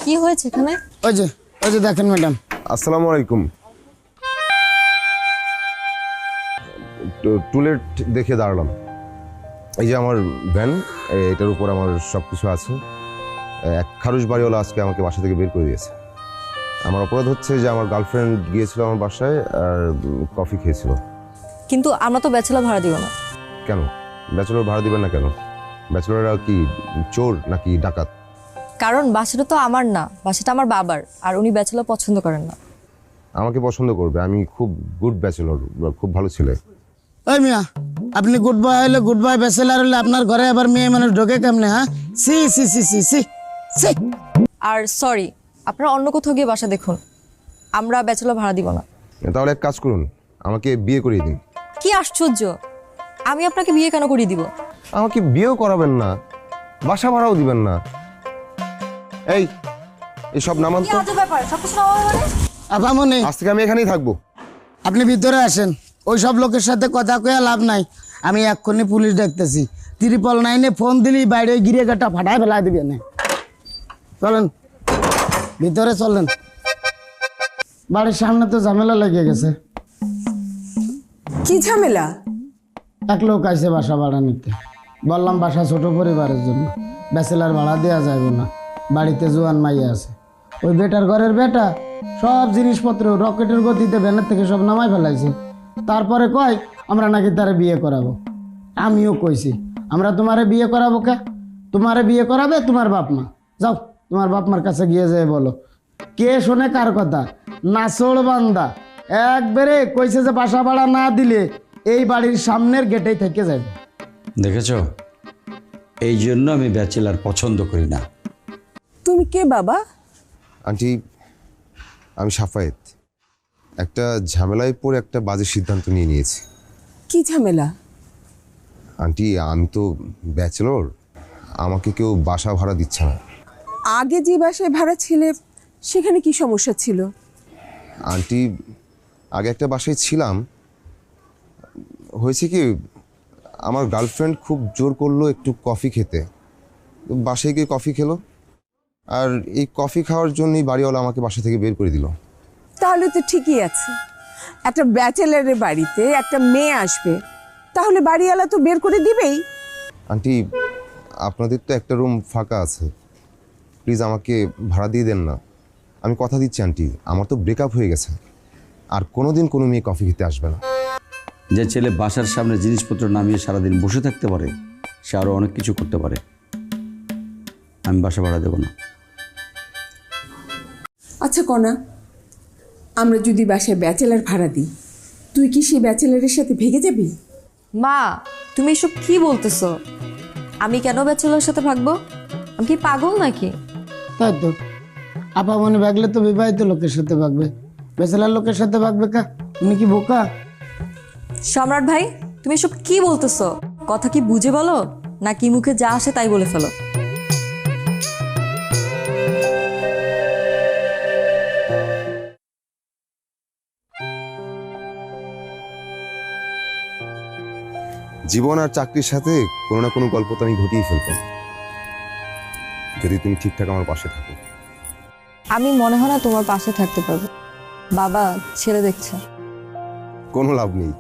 কি হয়েছে এখানে? ওই যে দেখেন ম্যাডাম। আসসালামু আলাইকুম। টুলেট দেখে দাঁড়ালাম। এই যে আমার ভ্যান, এটার উপর আমার সব কিছু আছে। এক খারুশ বাড়িওয়ালা আজকে আমাকে বাসা থেকে বের করে দিয়েছে। আমার অপরাধ হচ্ছে যে আমার গার্লফ্রেন্ড গিয়েছিল আমার বাসায় আর কফি খেয়েছিল। কিন্তু আমরা তো ব্যাচেলর ভাড়া দিব না। কেন ব্যাচেলর ভাড়া দিবেন না কেন? ব্যাচেলররা কি চোর নাকি ডাকাত? কারণ বাসাটা তো আমার না, বাসাটা আমার বাবার, আর উনি ব্যাচেলর পছন্দ করেন না। আমাকে পছন্দ করবে, আমি খুব গুড ব্যাচেলর, খুব ভালো ছেলে। ওই মিয়া, আপনি গুড বয় হলে, গুড বয় ব্যাচেলার হলে আপনার ঘরে আবার মেয়ে মানুষ ঢোকে কেমনে? হ্যাঁ, সি সি সি সি সি সি। আর সরি, আপনারা অন্য কোথাও গিয়ে বাসা দেখুন, আমরা ব্যাচেলর ভাড়া দিব না। তাহলে এক কাজ করুন, আমাকে বিয়ে করিয়ে দিন। কি আশ্চর্য, আমি আপনাকে বিয়ে কেন করিয়ে দিব? আমাকে বিয়েও করাবেন না, বাসা ভাড়াও দিবেন না। এই সব নামান তো। আপামনি, আজ থেকে আমি এখানেই থাকবো। আপনি ভিতরে আসেন। ওই সব লোকের সাথে কথা কয়ে লাভ নাই। আমি এক্ষুনি পুলিশ ডাকতেছি। 999-এ ফোন দিলি বাইরে গিরিয়ে গাটা ফাটায় ফেলা দিবে না। চলেন ভিতরে, চলেন। বাড়ির সামনে তো ঝামেলা লেগে গেছে। কি ঝামেলা? এক লোক আইসে বাসা ভাড়া নিতে। বললাম বাসা ছোট পরিবারের জন্য, ব্যাচেলার ভাড়া দেওয়া যাবে না, বাড়িতে জোয়ান মাইয়া আছে। ওই বেটার ঘরের বেটা সব জিনিসপত্র রকেটের গতিতে ভ্যানের থেকে সব নামাই ফেলাইছে। তারপরে কয় আমরা নাকি তারে বিয়ে করাবো। আমিও কইছি আমরা তোমারে বিয়ে করাবো কে? তোমারে বিয়ে করাবে তোমার বাপ মা। যাও তোমার বাপ মার কাছে গিয়ে যায় বলো। কে শোনে কার কথা? নাচড় বান্দা একবারে কইছে যে বাসা ভাড়া না দিলে এই বাড়ির সামনের গেটেই থেকে যাবে। দেখেছ, এই জন্য আমি ব্যাচেলার পছন্দ করি না। তুমি কে বাবা? আন্টি, আমি সাফায়েত। একটা ঝামেলায় পড়ে একটা বাজে সিদ্ধান্ত নিয়ে নিয়েছি। কি ঝামেলা? আন্টি, আমি তো ব্যাচেলর, আমাকে কেউ বাসা ভাড়া দিচ্ছে না। আগে যে বাসায় ভাড়া ছিলে সেখানে কি সমস্যা ছিল? আন্টি, আগে একটা বাসায় ছিলাম, হয়েছে কি আমার গার্লফ্রেন্ড খুব জোর করলো একটু কফি খেতে। বাসায় গিয়ে কফি খেলো, আর এই কফি খাওয়ার জন্যই বাড়িওয়ালা আমাকে বাসা থেকে বের করে দিল। তাহলে তো ঠিকই আছে। একটা ব্যাচেলারের বাড়িতে একটা মেয়ে আসবে, তাহলে বাড়িওয়ালা তো বের করে দিবেই। আন্টি, আপনাদের তো একটা রুম ফাঁকা আছে, প্লিজ আমাকে ভাড়া দিয়ে দেন না। আমি কথা দিচ্ছি আন্টি, আমার তো ব্রেকআপ হয়ে গেছে, আর কোনোদিন কোনো মেয়ে কফি খেতে আসবে না। যে ছেলে বাসার সামনে জিনিসপত্র নামিয়ে সারাদিন বসে থাকতে পারে, সে আরও অনেক কিছু করতে পারে। আমি বাসা ভাড়া দেবো না। আচ্ছা কনা, আমরা যদি বাসায় ব্যাচেলার ভাড়া দিই, তুই কি সেই ব্যাচেলারের সাথে ভেগে যাবি? মা, তুমি এসব কি বলতেছো? আমি কেন ব্যাচেলরের সাথে ভাগবো? আমি কি পাগল নাকি? তাই তো, আপামনি ভাগলে তো বিবাহিত লোকের সাথে ভাগবে, ব্যাচেলার লোকের সাথে ভাগবে কা? উনি কি বোকা? সম্রাট ভাই, তুমি এসব কি বলতেছো? কথা কি বুঝে বলো, নাকি মুখে যা আসে তাই বলে ফেলো? জীবন আর চাকরির সাথে কোনো না কোনো গল্প তো আমি ঘটিয়ে ফেলবো, যদি তুমি ঠিকঠাক আমার পাশে থাকো। আমি মনে হয় না তোমার পাশে থাকতে পারবো। বাবা ছেলে দেখছে। কোনো লাভ নেই।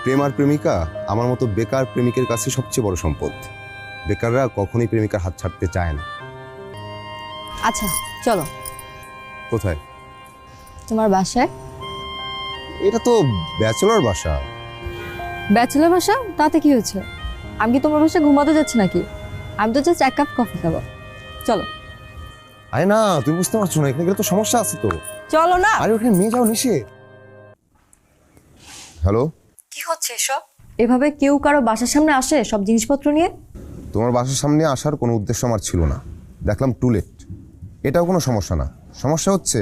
প্রেম আর প্রেমিকা আমার মতো বেকার প্রেমিকের কাছে সবচেয়ে বড় সম্পদ। বেকাররা কখনোই প্রেমিকার হাত ছাড়তে চায় না। আচ্ছা চলো। কোথায়? তোমার বাসায়। এটা তো ব্যাচেলর বাসা। ব্যাচেলর বাসা, তাতে কি হয়েছে? আমি কি তোমার বাসায় ঘুমাতে যাচ্ছি নাকি? আমি তো জাস্ট 1 কাপ কফি খাবো। চলো। আরে না, তুমি বুঝতে পারছো না, এখানে গেলে তো সমস্যা আছে তো। চলো না। আরে ওখানে নিয়ে যাও নিষেধ। হ্যালো, কি হচ্ছে এসব? এভাবে কেউ কারো বাসার সামনে আসে সব জিনিসপত্র নিয়ে? তোমার বাসার সামনে আসার কোনো উদ্দেশ্য আমার ছিল না। দেখলাম টুলেট, এটাও কোনো সমস্যা না। সমস্যা হচ্ছে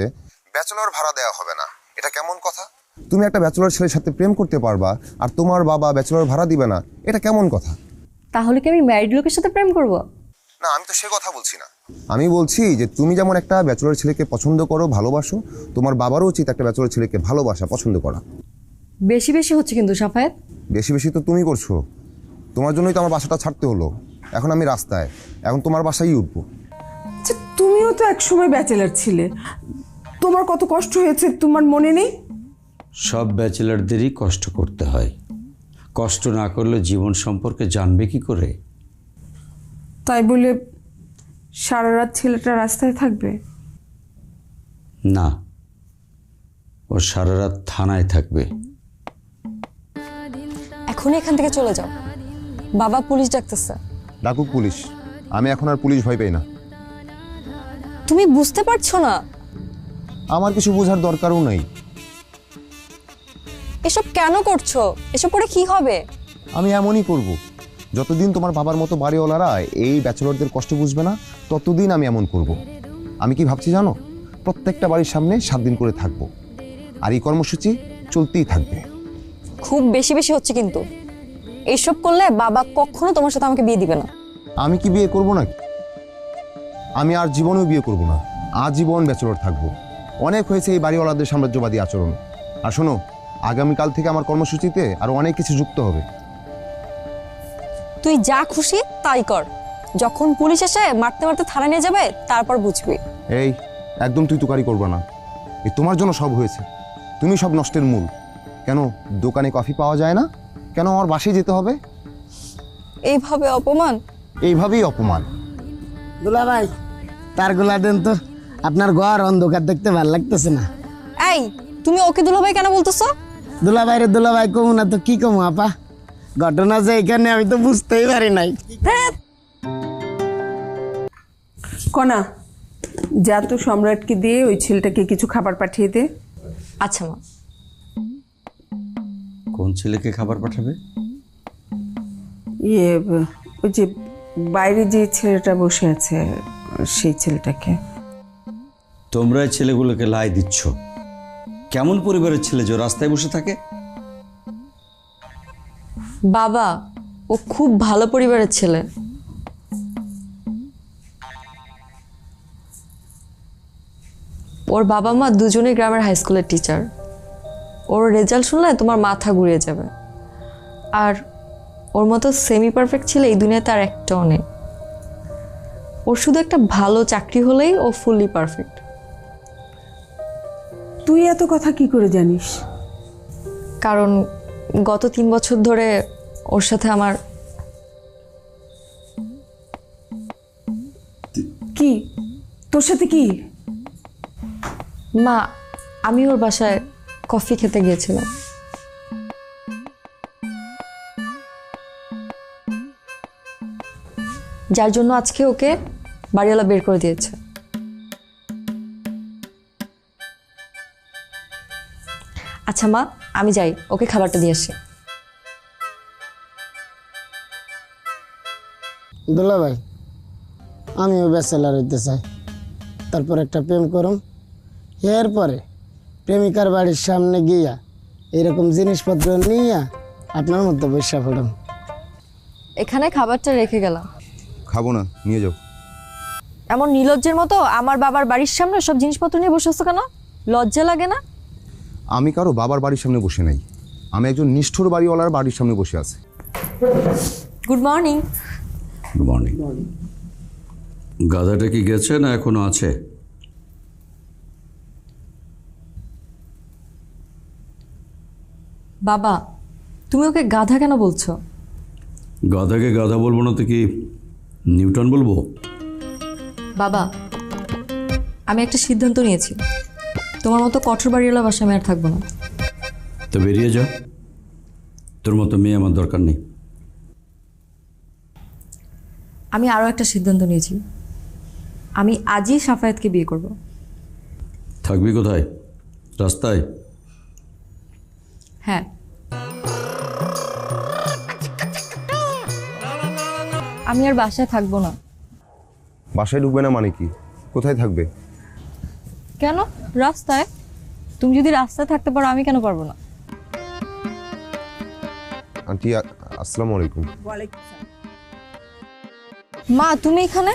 ব্যাচেলর ভাড়া দেওয়া হবে না। এটা কেমন কথা? তুমি একটা ব্যাচেলর ছেলের সাথে প্রেম করতে পারবা আর তোমার বাবা ব্যাচেলর ভাড়া দিবে না, এটা কেমন কথা? তাহলে কি আমি ম্যারিড লোকের সাথে প্রেম করব? না, আমি তো সে কথা বলছি না। আমি বলছি যে তুমি যেমন একটা ব্যাচেলর ছেলেকে পছন্দ করো, ভালোবাসো, তোমার বাবারও উচিত একটা ব্যাচেলর ছেলেকে ভালোবাসা, পছন্দ করা। বেশি বেশি হচ্ছে কিন্তু সাফায়েত। বেশি বেশি তো তুমি করছো। তোমার জন্যই তো আমার বাসাটা ছাড়তে হলো। এখন আমি রাস্তায়, এখন তোমার বাসায় উঠবো। আচ্ছা তুমি তুমিও তো একসময় ব্যাচেলার ছিলে, তোমার কত কষ্ট হয়েছে তোমার মনে নেই? সব ব্যাচেলারদেরই কষ্ট করতে হয়। কষ্ট না করলে জীবন সম্পর্কে জানবে কি করে? তাই বলে সারা রাত ছেলেটা রাস্তায় থাকবে? না, ও সারা রাত থানায় থাকবে। এখনই এখান থেকে চলে যাও, বাবা পুলিশ ডাকতেছে। ডাকুক পুলিশ, আমি এখন আর পুলিশ ভয় পাই না। তুমি বুঝতে পারছো না? আমার কিছু বোঝার দরকারও নাই। এসব কেন করছো? এসব করে কি হবে? আমি এমনই করব। যতদিন তোমার বাবার মতো বাড়িওয়ালারা এই ব্যাচেলরদের কষ্ট বুঝবে না, ততদিন আমি এমন করব। আমি কি ভাবছি জানো? প্রত্যেকটা বাড়ির সামনে 7 দিন করে থাকবো, আর এই কর্মসূচি চলতেই থাকবে। খুব বেশি বেশি হচ্ছে কিন্তু। এইসব করলে বাবা কখনো তোমার সাথে আমাকে বিয়ে দিবে না। আমি কি বিয়ে করব নাকি? আমি আর জীবনেও বিয়ে করব না, আজীবন ব্যাচেলর থাকবো। অনেক হয়েছে এই বাড়িওয়ালাদের সাম্রাজ্যবাদী আচরণ। আর শোনো, আগামীকাল থেকে আমার কর্মসূচিতে আরো অনেক কিছু যুক্ত হবে। তুই যা খুশি তাই কর, যখন পুলিশ এসে মারতে মারতে থানা নিয়ে যাবে তারপর বুঝবি। এই একদম তুই তুকারি করবা না। এই তোমার জন্য সব হয়েছে, তুমি সব নষ্টের মূল। কেন দোকানে কফি পাওয়া যায় না? কেন আমার বাসায় যেতে হবে? এইভাবে অপমান? এইভাবেই অপমান। দুলা ভাই, তারগুলা দেন তো, আপনার ঘর অন্ধকার দেখতে ভালো লাগতেছে না। এই তুমি ওকে দুলাভাই কেন বলতেছো? দুলা ভাই রে দুলা ভাই কমু না তো কি কমু আপা? ঘটনা যে এখানে আমি তো বুঝতেই পারি নাই। কনা, যা তো সম্রাটকে দিয়ে ওই ছেলেটাকে কিছু খাবার পাঠিয়ে দে। আচ্ছা মা। কোন ছেলেকে খাবার পাঠাবে? ওই যে বাইরে যে ছেলেটা বসে আছে সেই ছেলেটাকে। তোমরা এই ছেলেগুলোকে লাই দিচ্ছ। কেমন পরিবারের ছেলে যে রাস্তায় বসে থাকে? বাবা, ও খুব ভালো পরিবারের ছেলে। ওর বাবা মা দুজনেই গ্রামের হাই স্কুলের টিচার। ওর রেজাল্ট শুনলে তোমার মাথা ঘুরিয়ে যাবে। আর ওর মতো সেমি পারফেক্ট ছেলে এই দুনিয়াতে আর একটাও নেই। ওর শুধু একটা ভালো চাকরি হলেই ও ফুললি পারফেক্ট। তুই এত কথা কি করে জানিস? কারণ গত 3 বছর ধরে ওর সাথে আমার। কি তোর সাথে কি? মা, আমি ওর বাসায় কফি খেতে গিয়েছিলাম। যার জন্য আজকে ওকে বাড়িওয়ালা বের করে দিয়েছে। আচ্ছা মা, আমি যাই, ওকে খাবারটা দিয়ে আসি। দুলা ভাই, আমিও ব্যাচেলার হইতে চাই, তারপর একটা প্রেম করুম। এরপরে প্রেমিকার বাড়ির সামনে গিয়া এরকম জিনিসপত্র নিয়ে আপনার মতো বৈশা পড়াম। এখানে খাবারটা রেখে গেলাম। খাবো না, নিয়ে যাও। এমন নির্লজ্জের মতো আমার বাবার বাড়ির সামনে সব জিনিসপত্র নিয়ে বসে আছো কেন? লজ্জা লাগে না? আমি কারো বাবার বাড়ির সামনে বসে নাই, আমি একজন নিষ্ঠুর বাড়িওয়ালার বাড়ির সামনে বসে আছি। Good morning. Good morning. গাধাটা কি গেছে না এখনো আছে? বাবা, তুমি ওকে গাধা কেন বলছো? গাধাকে গাধা বলবো না তো কি নিউটন বলবো? বাবা, আমি একটা সিদ্ধান্ত নিয়েছি, তোমার মতো কঠোর বাড়িওয়ালা বাসায় আমি আর থাকবো না। তো বেরিয়ে যা, তোর মতো মেয়ে আমার দরকার নেই। আমি আরও একটা সিদ্ধান্ত নিয়েছি, আমি আজই সাফায়েতকে বিয়ে করব। থাকবি কোথায়? রাস্তায়? হ্যাঁ, আমি আর বাসায় থাকবো না। বাসায় ঢুকবে না মানে কি? কোথায় থাকবে? কেন? রাস্তায়। তুমি যদি রাস্তায় থাকতে পারো, আমি কেন পারবো না? আন্টি আসসালামু আলাইকুম। মা, তুমি এখানে?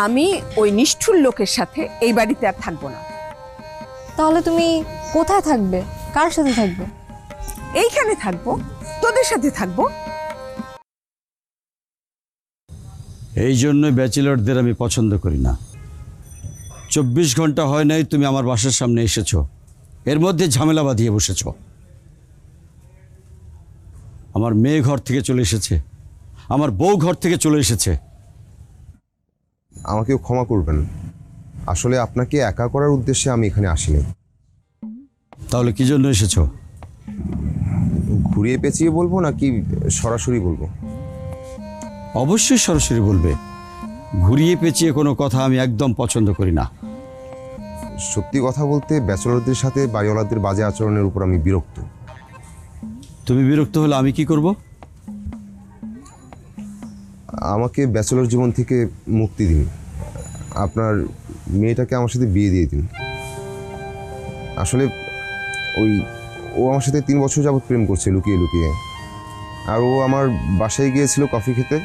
আমি ওই নিষ্ঠুর লোকের সাথে এই বাড়িতে আর থাকবো না। তাহলে তুমি কোথায় থাকবে? কার সাথে থাকবে? এইখানে থাকবো, তোদের সাথে থাকবো। এই জন্য ব্যাচেলরদের আমি পছন্দ করি না। 24 ঘন্টা হয় নাই তুমি আমার বাসার সামনে এসেছো, এর মধ্যে ঝামেলা বাঁধিয়ে বসেছো। আমার মেয়ে ঘর থেকে চলে এসেছে, আমার বউ ঘর থেকে চলে এসেছে। আমাকেও ক্ষমা করবেন, আসলে আপনাকে একা করার উদ্দেশ্যে আমি এখানে আসিনি। তাহলে কি জন্য এসেছো? ঘুরিয়ে পেঁচিয়ে বলবো নাকি সরাসরি বলবো? অবশ্যই সরাসরি বলবে। ঘুরিয়ে পেঁচিয়ে কোনো কথা আমি একদম পছন্দ করি না। সত্যি কথা বলতে ব্যাচেলরদের সাথে বাড়িওয়ালাদের বাজে আচরণের উপর আমি বিরক্ত। তুমি বিরক্ত হলে আমি কি করব? আমাকে ব্যাচেলর জীবন থেকে মুক্তি দিন, আপনার মেয়েটাকে আমার সাথে বিয়ে দিয়ে দিন। আসলে ও আমার সাথে 3 বছর যাবৎ প্রেম করছে লুকিয়ে লুকিয়ে, আর ও আমার বাসায় গিয়েছিল কফি খেতে,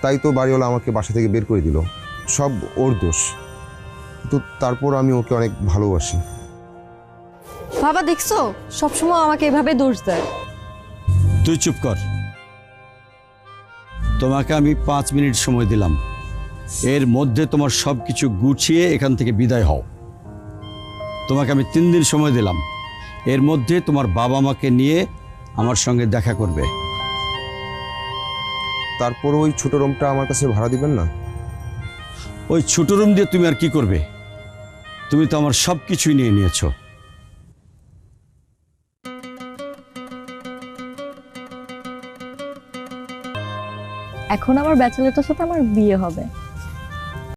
তাই তো বাড়িওয়ালা আমাকে বাসা থেকে বের করে দিল। সব ওর দোষ, তো তারপর আমি ওকে অনেক ভালোবাসি। বাবা দেখছো, সবসময় আমাকে এভাবে দোষ দেয়। তুই চুপ কর। তোমাকে আমি 5 মিনিট সময় দিলাম, এর মধ্যে তোমার সব কিছু গুছিয়ে এখান থেকে বিদায় হও। তোমাকে আমি 3 দিন সময় দিলাম, এর মধ্যে তোমার বাবা মাকে নিয়ে আমার সঙ্গে দেখা করবে। তারপর ওই ছোট রুমটা আমার কাছে ভাড়া দিবেন না? ওই ছোট রুম দিয়ে তুমি আর কি করবে? তুমি তো আমার সব কিছুই নিয়ে নিয়েছো। এখন আমার ব্যাচেলরটার সাথে আমার বিয়ে হবে।